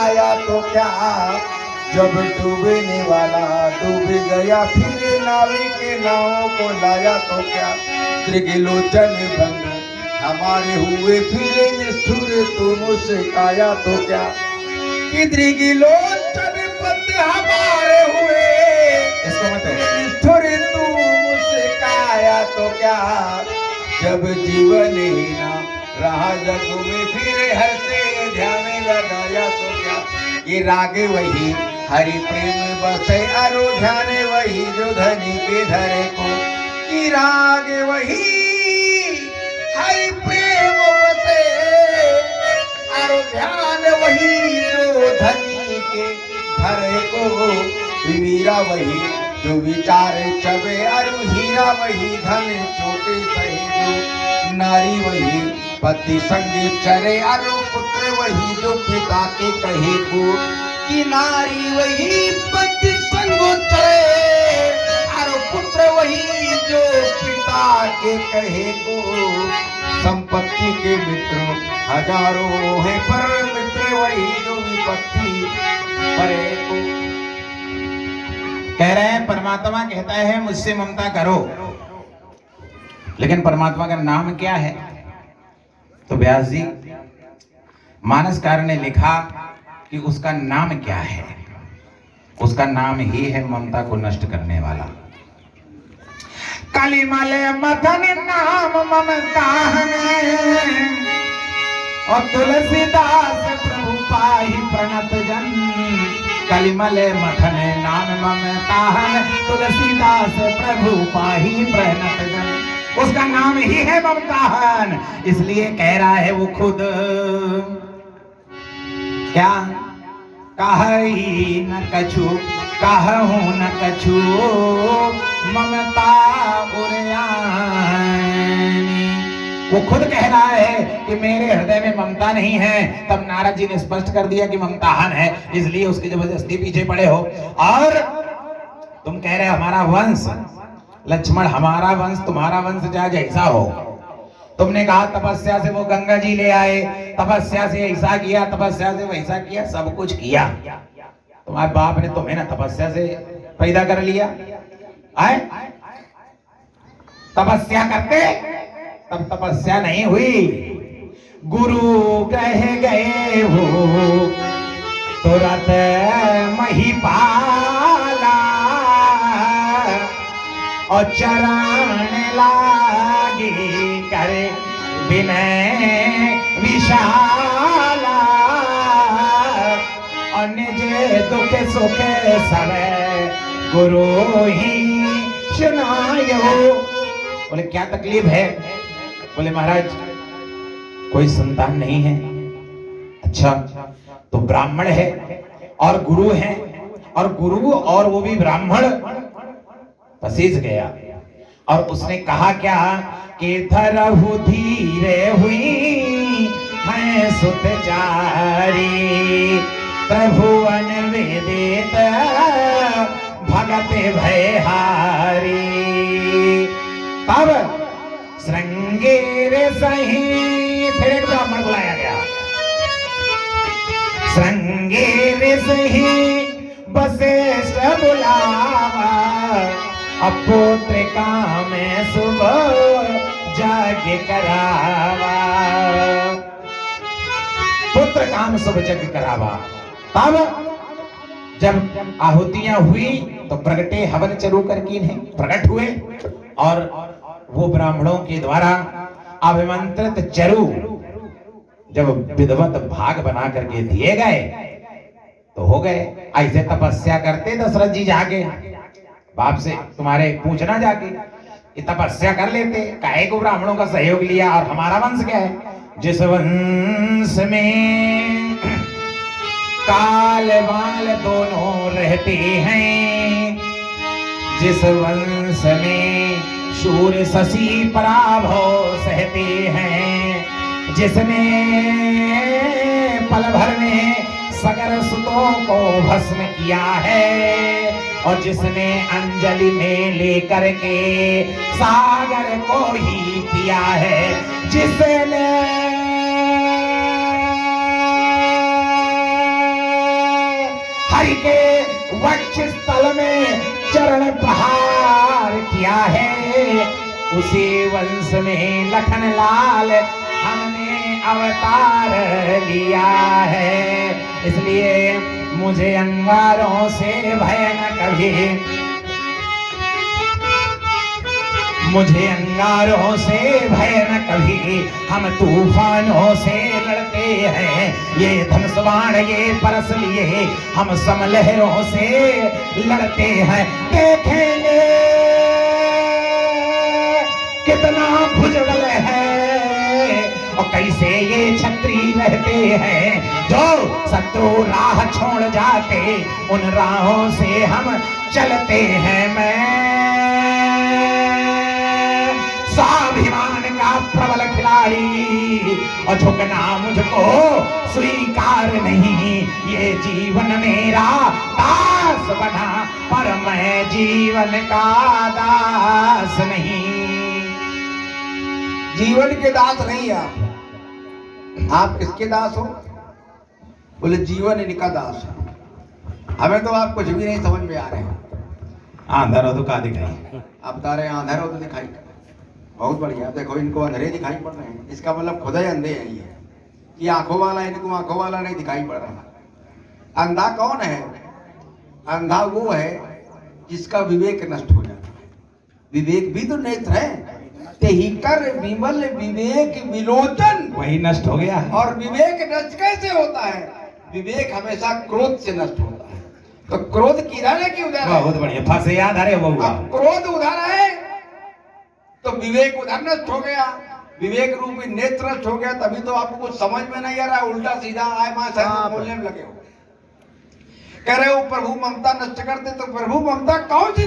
आया तो क्या, जब डूबने वाला डूब गया, फिर नाविक के नाव को लाया तो क्या। त्रिलोचन भंग हमारे हुए, फिर निष्ठुर तू मुस्काया तो क्या। कि त्रिलोचन बंद हमारे हुए, इसको मत निष्ठुर तू मुस्काया तो क्या। जब जीवन ही ना रहा जग में, फिर हर से ध्यान लगाया तो क्या। ये राग वही हरि प्रेम बसे, अरु ध्यान वही जो धनी के धरे को। कि राग वही हरि प्रेम बसे, अरु ध्यान वही जो धनी के धरे को। वीरा वही जो विचार चबे, अरु हीरा वही धन छोटे सही जो। नारी वही पति संग चरे, अरु पुत्र वही जो पिता के कहे को। कि नारी वही पति संग चरे, अरु पुत्र वही जो पिता के कहे को। संपत्ति के मित्र हजारों है, पर मित्र वही जो विपत्ति परे को। कह रहे हैं परमात्मा कहता है मुझसे ममता करो, लेकिन परमात्मा का नाम क्या है? तो व्यास जी मानसकार ने लिखा कि उसका नाम क्या है? उसका नाम ही है ममता को नष्ट करने वाला। कलिमल मथन नाम ममता है, और तुलसीदास प्रभु पाहि प्रणत जन। कलिमल मथन नाम ममता है, तुलसीदास प्रभु पाहि प्रणत जन। उसका नाम ही है ममताहन, इसलिए कह रहा है वो खुद क्या कही न कछु, कहूं न कछु ममता उरयानी। वो खुद कह रहा है कि मेरे हृदय में ममता नहीं है। तब नारद जी ने स्पष्ट कर दिया कि ममताहन है, इसलिए उसकी जबरदस्ती पीछे पड़े हो। और तुम कह रहे हमारा वंश, लक्ष्मण हमारा वंश तुम्हारा वंश जैसा हो। तुमने कहा तपस्या से वो गंगा जी ले आए, तपस्या से ऐसा किया, तपस्या से वैसा किया, सब कुछ किया। तुम्हारे बाप ने तुम्हें ना तपस्या से पैदा कर लिया, आए तपस्या करते तब तपस्या नहीं हुई। गुरु कह गए हो तुरंत महिपाला, और चरण लागे करे विनय विशाला। और निज दुख सुख सब गुरु ही सुनायो। बोले क्या तकलीफ है? बोले महाराज कोई संतान नहीं है। अच्छा तो ब्राह्मण है और गुरु है, और गुरु और वो भी ब्राह्मण। पसीज गया और उसने कहा क्या कि धरहु धीरे हुई है सुत जारी, प्रभु अनवेदित भगत भयहारी। तब श्रृंगेर सही, फिर एक ब्राह्मण बुलाया गया। श्रृंगेर सही वशिष्ठ बुलावा, अपुत्रिका में सुबह जाग करावा। पुत्र काम शुभ जग करावा। तब जब आहुतियां हुई तो प्रगटे हवन चरु कर कीन्हे प्रकट हुए, और वो ब्राह्मणों के द्वारा अभिमंत्रित चरु जब विधवत भाग बना करके दिए गए तो हो गए। ऐसे तपस्या करते दशरथ जी जाके बाप से तुम्हारे पूछना जाके कि तपस्या कर लेते, काहे को ब्राह्मणों का सहयोग लिया। और हमारा वंश क्या है? जिस वंश में काल बाल दोनों रहते हैं, जिस वंश में शूर शशि पराभव सहते हैं, जिसने पल भर में सगर सुतों को भस्म किया है, और जिसने अंजलि में लेकर के सागर को ही पिया है, जिसने करके वक्ष स्थल में चरण प्रहार किया है, उसी वंश में लखन लाल हमने अवतार लिया है। इसलिए मुझे अंगारों से भय न कभी, मुझे अंगारों से भय न कभी, हम तूफानों से लड़ते हैं। ये धनुष बाण ये परस लिए हम समलहरों से लड़ते हैं। देखेंगे कितना भुजबल है और कैसे ये छत्री रहते हैं। जो शत्रु राह छोड़ जाते उन राहों से हम चलते हैं। मैं स्वाभिमान का प्रबल खिलाड़ी और झुकना मुझको स्वीकार नहीं। ये जीवन मेरा दास बना पर मैं जीवन का दास नहीं। जीवन के दास नहीं आप किसके दास हो? बोले जीवन इनका दास है। हमें तो आप कुछ भी नहीं समझ में आ रहे हैं। आंधर हो तो का दिखाई, आप तारे आंधर हो तो दिखाई, बहुत बढ़िया। देखो इनको अंधेरे दिखाई पड़ रहे हैं, इसका मतलब खुद ही अंधे हैं ये आंखों वाला है, इनको आंखों वाला नहीं दिखाई पड़ रहा। अंधा कौन है? अंधा वो है जिसका विवेक नष्ट हो जाता है। विवेक भी तो नेत्र है। तेहि कर विमल विवेक विलोचन, वही नष्ट हो गया। और विवेक नष्ट कैसे होता है? विवेक हमेशा क्रोध से नष्ट होता है। तो क्रोध किधर है कि उधर है? बहुत बढ़िया, फंसे याद आ रहे हो। अब क्रोध उधर है तो विवेक उधर नष्ट हो गया। विवेक रूपी नेत्र नष्ट हो गया, तभी तो आपको कुछ समझ में नहीं आ रहा। उल्टा सीधा आए मां बोलने में लगे हो। कह रहे हो प्रभु ममता नष्ट करते, तो प्रभु ममता कौन सी